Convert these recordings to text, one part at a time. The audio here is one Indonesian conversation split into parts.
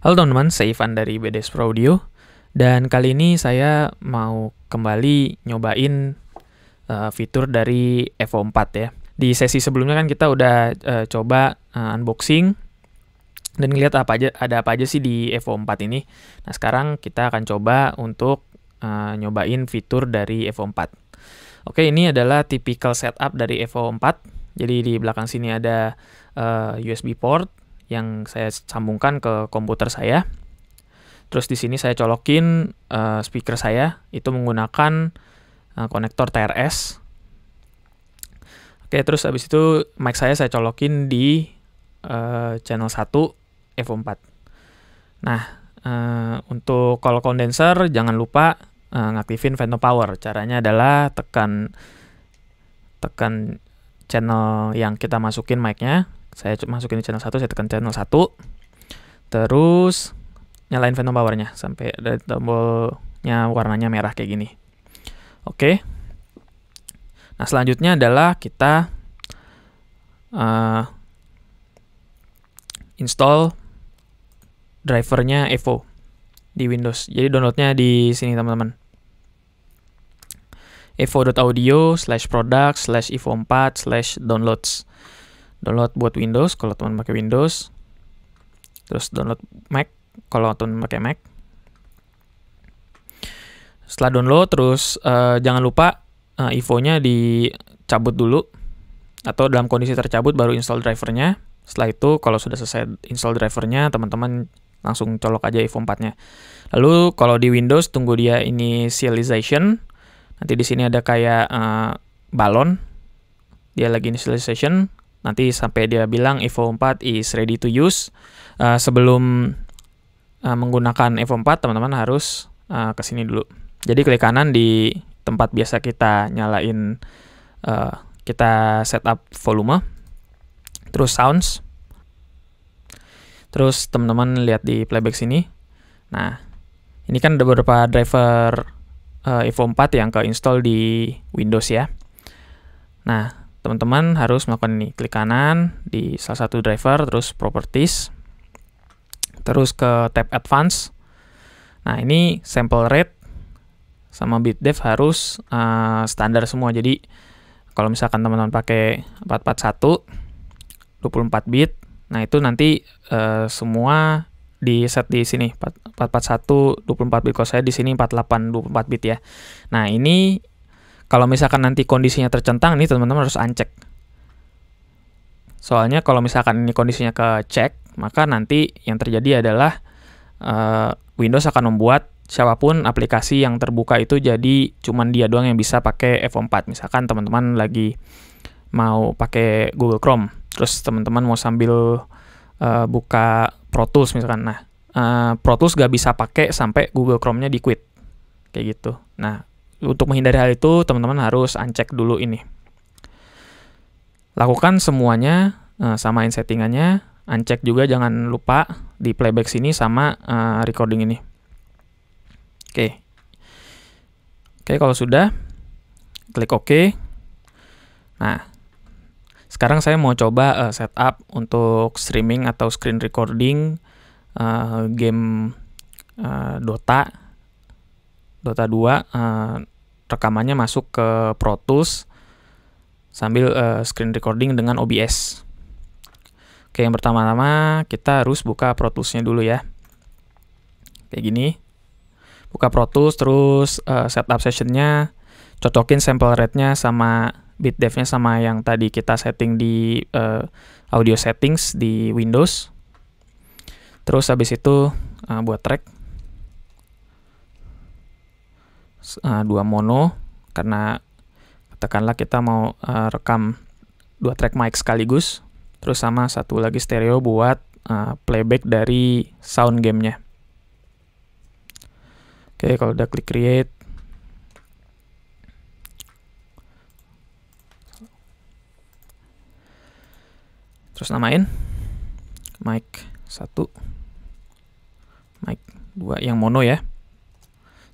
Halo teman-teman, saya Ivan dari BDS Pro Audio. Dan kali ini saya mau kembali nyobain fitur dari Evo 4 ya. Di sesi sebelumnya kan kita udah coba unboxing dan ngeliat ada apa aja sih di Evo 4 ini. Nah, sekarang kita akan coba untuk nyobain fitur dari Evo 4. Oke, ini adalah typical setup dari Evo 4. Jadi di belakang sini ada USB port yang saya sambungkan ke komputer saya. Terus di sini saya colokin speaker saya, itu menggunakan konektor TRS. Oke, terus habis itu mic saya colokin di channel 1 Evo 4. Nah, untuk call condenser jangan lupa ngaktifin phantom power. Caranya adalah tekan channel yang kita masukin mic-nya. Saya masukin di channel 1, saya tekan channel 1. Terus nyalain phantom power-nya sampai ada tombolnya warnanya merah kayak gini. Oke. Nah, selanjutnya adalah kita install drivernya Evo di Windows. Jadi downloadnya di sini teman-teman. evo.audio/product/evo4/downloads. Download buat Windows kalau teman pakai Windows. Terus download Mac kalau teman pakai Mac. Setelah download terus jangan lupa Evo-nya dicabut dulu, atau dalam kondisi tercabut baru install drivernya. Setelah itu kalau sudah selesai install drivernya, teman-teman langsung colok aja Evo 4-nya. Lalu kalau di Windows tunggu dia initialization. Nanti di sini ada kayak balon. Dia lagi initialization. Nanti sampai dia bilang Evo 4 is ready to use. Sebelum menggunakan Evo 4, teman-teman harus ke sini dulu. Jadi klik kanan di tempat biasa kita nyalain, kita setup volume, terus sounds. Terus teman-teman lihat di playback sini. Nah, ini kan ada beberapa driver Evo 4 yang ke-install di Windows ya. Nah, teman-teman harus melakukan ini, klik kanan di salah satu driver, terus properties, terus ke tab advance. Nah, ini sample rate sama bit depth harus standar semua. Jadi kalau misalkan teman-teman pakai 441 24 bit, nah itu nanti semua di set di sini 441 24 bit. Kalau saya di sini 48 24 bit ya. Nah, ini kalau misalkan nanti kondisinya tercentang, ini teman-teman harus uncheck. Soalnya kalau misalkan ini kondisinya kecek, maka nanti yang terjadi adalah Windows akan membuat siapapun aplikasi yang terbuka itu jadi cuman dia doang yang bisa pakai Evo 4. Misalkan teman-teman lagi mau pakai Google Chrome, terus teman-teman mau sambil buka Pro Tools misalkan. Nah, Pro Tools gak bisa pakai sampai Google Chrome-nya di quit. Kayak gitu. Nah, untuk menghindari hal itu, teman-teman harus uncheck dulu ini. Lakukan semuanya, samain settingannya. Uncheck juga jangan lupa di playback sini sama recording ini. Oke. Oke, kalau sudah, klik OK. Nah, sekarang saya mau coba setup untuk streaming atau screen recording game Dota 2. Rekamannya masuk ke Pro Tools sambil screen recording dengan OBS. Oke, yang pertama-tama kita harus buka Pro Tools-nya dulu ya. Kayak gini. Buka Pro Tools, terus setup session-nya, cocokin sample rate-nya sama bit depth-nya sama yang tadi kita setting di audio settings di Windows. Terus habis itu buat track 2 mono, karena katakanlah kita mau rekam 2 track mic sekaligus. Terus sama satu lagi stereo buat playback dari sound gamenya. Oke, kalau udah klik create, terus namain mic 1, mic 2 yang mono ya.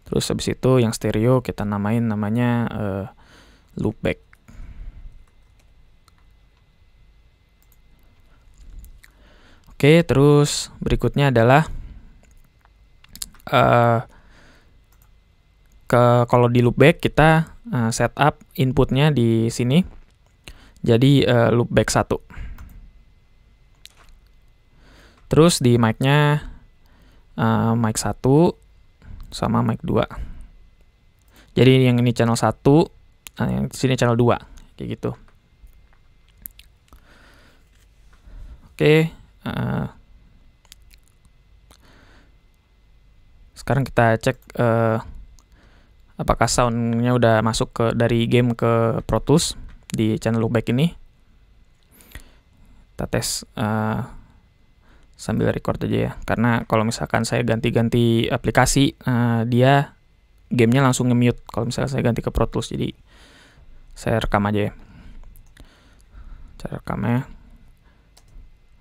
Terus habis itu yang stereo kita namanya loopback. Oke, terus berikutnya adalah kalau di loopback kita setup inputnya di sini jadi loopback 1. Terus di mic-nya mic 1 sama mic 2. Jadi yang ini channel 1, yang di sini channel 2, kayak gitu. Oke, sekarang kita cek apakah soundnya udah masuk dari game ke Pro Tools di channel loopback ini. Kita tes sambil record aja ya, karena kalau misalkan saya ganti-ganti aplikasi, dia gamenya langsung nge-mute kalau misalnya saya ganti ke Pro Tools. Jadi saya rekam aja ya. Cara rekamnya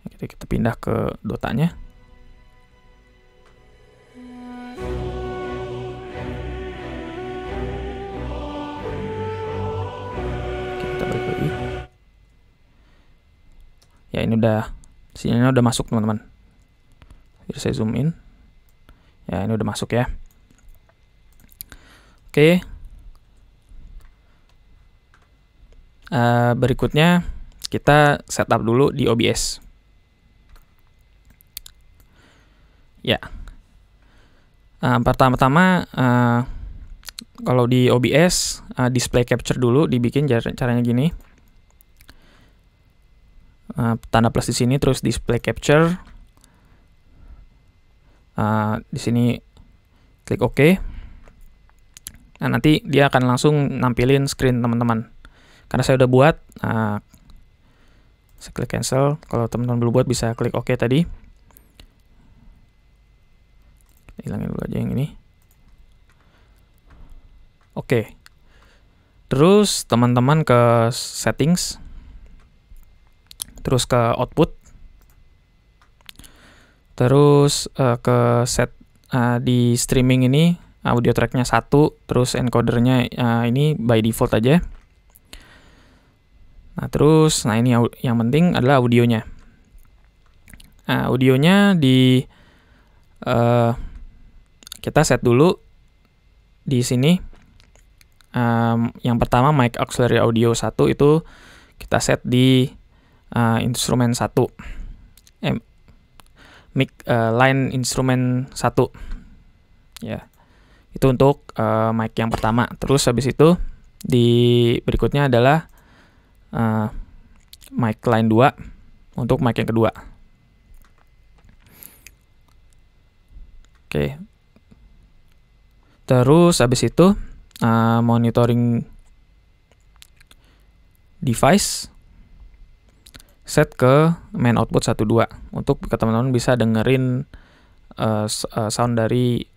kita pindah ke Dotanya. Kita balik lagi. Ya, ini udah sinyalnya udah masuk teman-teman. Jadi saya zoom in. Ya, ini udah masuk ya. Oke. Berikutnya kita setup dulu di OBS. Ya. Pertama-tama kalau di OBS display capture dulu dibikin caranya gini. Tanda plus di sini, terus display capture. Di sini klik OK. Nah, nanti dia akan langsung nampilin screen teman-teman. Karena saya udah buat, saya klik cancel. Kalau teman-teman belum buat bisa klik OK tadi. Hilangin dulu aja yang ini. Oke. Terus teman-teman ke settings. Terus ke output. Terus ke set di streaming ini audio tracknya 1, terus encodernya ini by default aja. Nah, terus ini yang penting adalah audionya. Audionya kita set dulu di sini. Yang pertama mic auxiliary audio 1 itu kita set di instrumen 1. Mic line instrumen 1. Ya. Itu untuk mic yang pertama. Terus habis itu di berikutnya adalah mic line 2 untuk mic yang kedua. Oke. Terus habis itu monitoring device set ke main output 1.2 untuk teman-teman bisa dengerin sound dari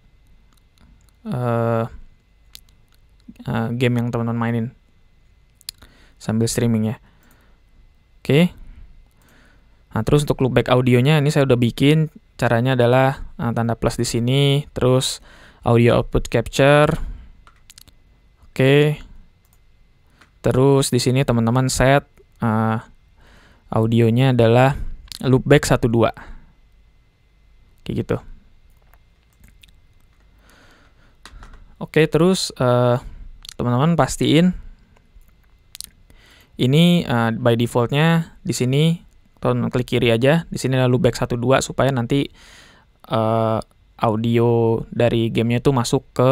game yang teman-teman mainin sambil streaming ya. Oke. Nah, terus untuk loopback audionya ini saya udah bikin. Caranya adalah tanda plus di sini, terus audio output capture. Oke. Terus di sini teman-teman set audionya adalah loopback 1.2. Kayak gitu. Oke, terus teman-teman pastiin ini by defaultnya di sini teman klik kiri aja. Di sini adalah loopback 1.2 supaya nanti audio dari gamenya itu masuk ke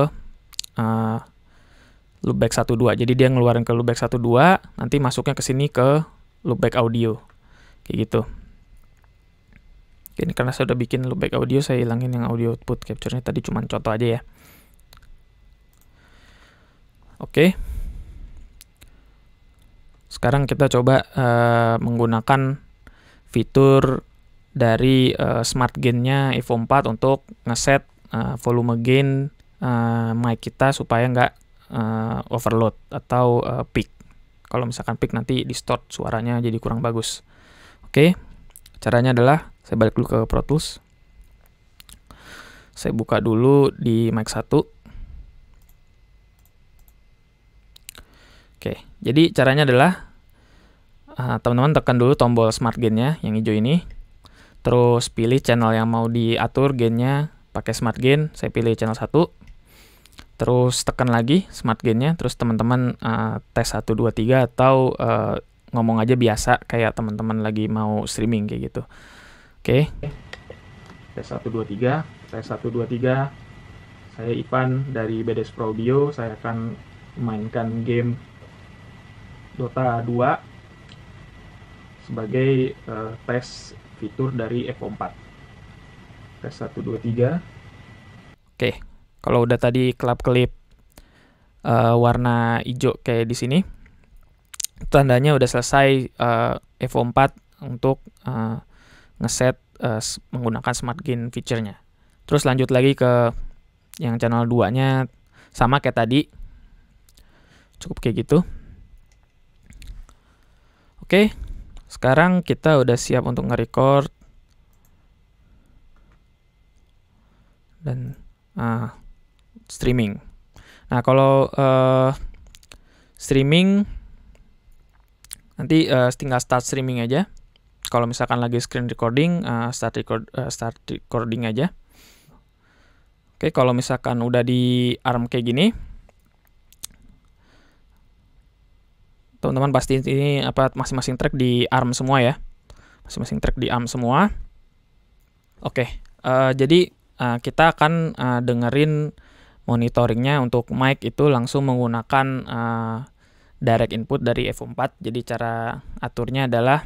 loopback 1.2. Jadi dia ngeluarin ke loopback 1.2, nanti masuknya ke sini ke loopback audio. Kayak gitu. Ini karena saya udah bikin loopback audio, saya hilangin yang audio output capture-nya tadi, cuman contoh aja ya. Oke. Sekarang kita coba menggunakan fitur dari smart gain-nya Evo 4 untuk ngeset volume gain mic kita supaya nggak overload atau peak. Kalau misalkan peak nanti distort suaranya jadi kurang bagus. Oke, caranya adalah saya balik dulu ke Pro Tools. Saya buka dulu di mic 1. Oke, jadi caranya adalah teman-teman tekan dulu tombol smart gain-nya yang hijau ini. Terus pilih channel yang mau diatur gain-nya pakai Smart Gain, saya pilih channel 1. Terus tekan lagi Smart Gain-nya, terus teman-teman tes 1 2 3 atau ngomong aja biasa kayak teman-teman lagi mau streaming kayak gitu. Oke. Tes 1 2 3, tes 1 2 3. Saya Ipan dari BDS Pro Audio. Saya akan memainkan game Dota 2 sebagai tes fitur dari Evo 4. Tes 1 2 3. Oke. Kalau udah tadi kelap-kelip warna hijau kayak di sini, tandanya udah selesai Evo 4 untuk ngeset menggunakan Smart Gain feature-nya. Terus lanjut lagi ke yang channel 2-nya, sama kayak tadi. Cukup kayak gitu. Oke, sekarang kita udah siap untuk nge-record. Dan streaming. Nah, kalau streaming nanti tinggal start streaming aja. Kalau misalkan lagi screen recording, start recording aja. Oke, kalau misalkan udah di ARM kayak gini, teman-teman pasti ini masing-masing track di ARM semua ya. Masing-masing track di ARM semua. Oke, jadi kita akan dengerin monitoringnya untuk mic itu langsung menggunakan direct input dari Evo 4. Jadi cara aturnya adalah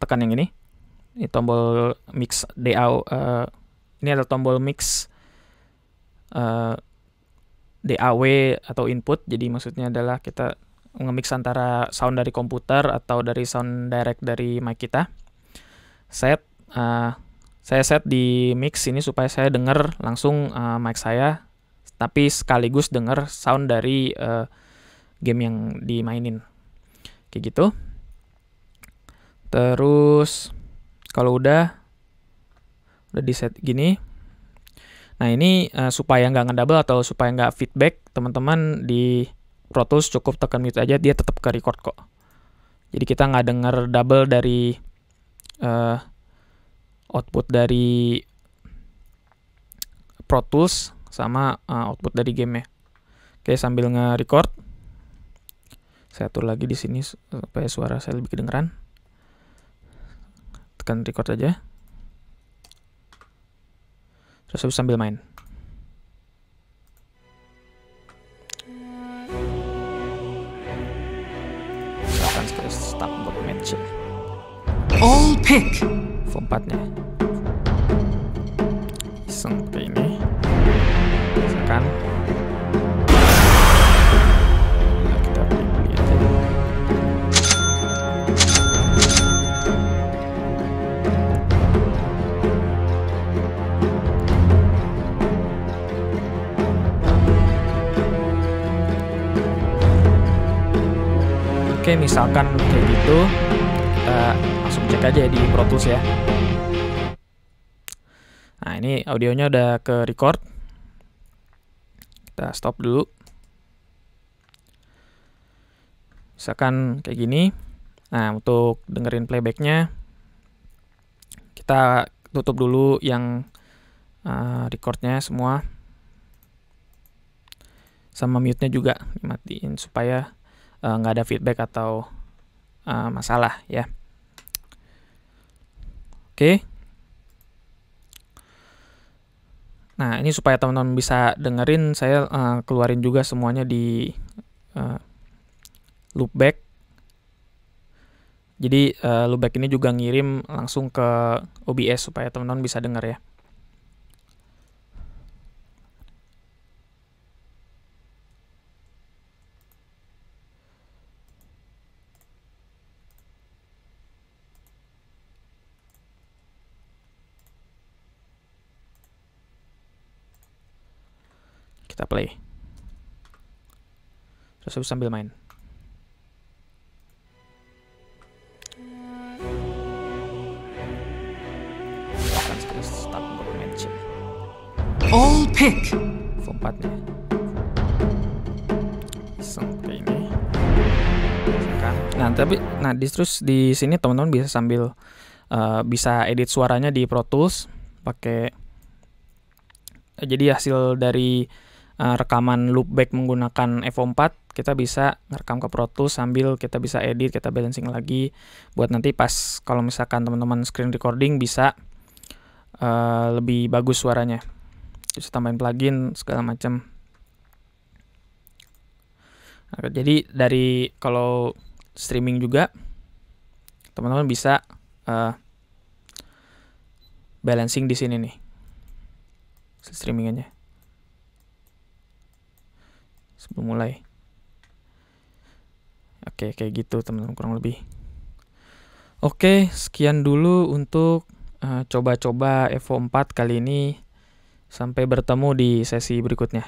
tekan yang ini tombol mix DAW. Ini adalah tombol mix DAW atau input. Jadi maksudnya adalah kita nge-mix antara sound dari komputer atau dari sound direct dari mic kita. Saya set di mix ini supaya saya dengar langsung mic saya, tapi sekaligus dengar sound dari game yang dimainin. Kayak gitu. Terus kalau udah di set gini, nah ini supaya nggak ngedouble atau supaya nggak feedback, teman-teman di Pro Tools cukup tekan mute aja, dia tetap ke record kok. Jadi kita nggak denger double dari output dari Pro Tools sama output dari game-nya. Oke, sambil nge-record, saya atur lagi di sini supaya suara saya lebih kedengeran. Tekan record aja. Terus sambil main. Misalkan start buat match. All pick. Evo 4-nya. Iseng kayak ini. Misalkan. Nah, kita beli aja. Oke, misalkan kayak gitu, kita langsung cek aja di Pro Tools ya. Nah, ini audionya udah ke record. Kita stop dulu. Misalkan kayak gini. Nah, untuk dengerin playbacknya, kita tutup dulu yang recordnya semua. Sama mute-nya juga dimatiin supaya nggak ada feedback atau masalah ya. Oke. Nah, ini supaya teman-teman bisa dengerin, saya keluarin juga semuanya di loopback. Jadi loopback ini juga ngirim langsung ke OBS supaya teman-teman bisa denger ya. Kita play. Terus sambil main. Start buat match. All pick. Evo 4-nya. Iseng kayak ini. Nah, terus di sini teman-teman bisa sambil bisa edit suaranya di Pro Tools pakai. Jadi hasil dari rekaman loopback menggunakan Evo 4, kita bisa ngerekam ke Pro Tools sambil kita bisa edit, kita balancing lagi buat nanti pas kalau misalkan teman-teman screen recording bisa lebih bagus suaranya. Bisa tambahin plugin segala macam. Nah, jadi dari kalau streaming juga teman-teman bisa balancing di sini nih streamingannya sebelum mulai. Oke, kayak gitu teman-teman kurang lebih. Oke, sekian dulu untuk coba-coba Evo 4 kali ini. Sampai bertemu di sesi berikutnya.